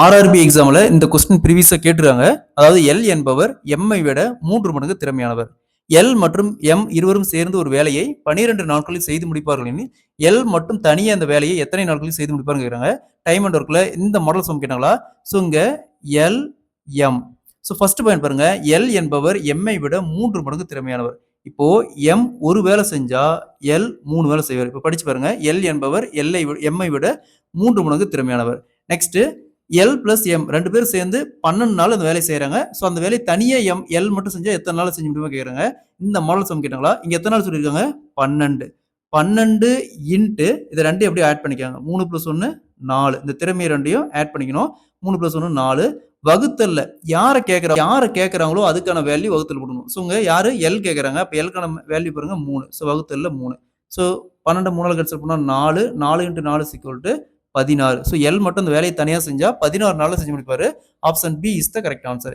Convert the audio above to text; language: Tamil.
ஆர்ஆர்பி எக்ஸாம்ல இந்த கொஸ்டின் ப்ரீவியஸா கேட்டிருக்காங்க. அதாவது எல் என்பவர் எம்ஐ விட 3 மடங்கு திறமையானவர். எல் மற்றும் எம் இருவரும் சேர்ந்து ஒரு வேலையை 12 நாட்களில் செய்து முடிப்பார்கள் எனில், எல் மட்டும் தனியே அந்த வேலையை எத்தனை நாட்களில் செய்து முடிப்பார்ன்னு கேட்குறாங்க. டைம் அண்ட் ஒர்க்ல இந்த மாடல் சம் கேட்டாங்களா? ஸோ இங்க L, M. So first point பாருங்க. எல் என்பவர் எம்ஐ விட 3 மடங்கு திறமையானவர். இப்போ எம் ஒரு வேலை செஞ்சா எல் 3 வேலை செய்வார். இப்போ படிச்சு பாருங்க. எல் என்பவர் எம்ஐ விட 3 மடங்கு திறமையானவர். நெக்ஸ்ட் எல் பிளஸ் எம் 2 பேரும் சேர்ந்து 12 நாள் அந்த வேலையை செய்யறாங்க. ஸோ அந்த வேலையை தனியா எல் மட்டும் செஞ்சா எத்தனை நாள் செஞ்சு முடியுமா கேட்குறாங்க. இந்த மாடல் சம் கேட்டாங்களா? இங்க எத்தனை நாள் சொல்லியிருக்காங்க? 12. 12 இன்ட்டு இதை ரெண்டையும் எப்படி ஆட் பண்ணிக்காங்க? 3 + 1 4. இந்த திறமையை ரெண்டையும் ஆட் பண்ணிக்கணும். 3 + 1 4. வகுத்தல்ல யாரை கேட்கறாங்களோ அதுக்கான வேல்யூ வகுத்தல் போடணும். ஸோ இங்க யாரு எல் கேட்கறாங்க. அப்ப எல்கான வேல்யூ பாருங்க 3. ஸோ வகுத்தல்ல 3. ஸோ 12 3 கேன்சல் பண்ணா 4. 4 × 4 = 16. ஸோ எல் மட்டும் அந்த வேலையை தனியா செஞ்சா 16 நாள்ல செஞ்சு முடிப்பாரு. Option B is the correct answer.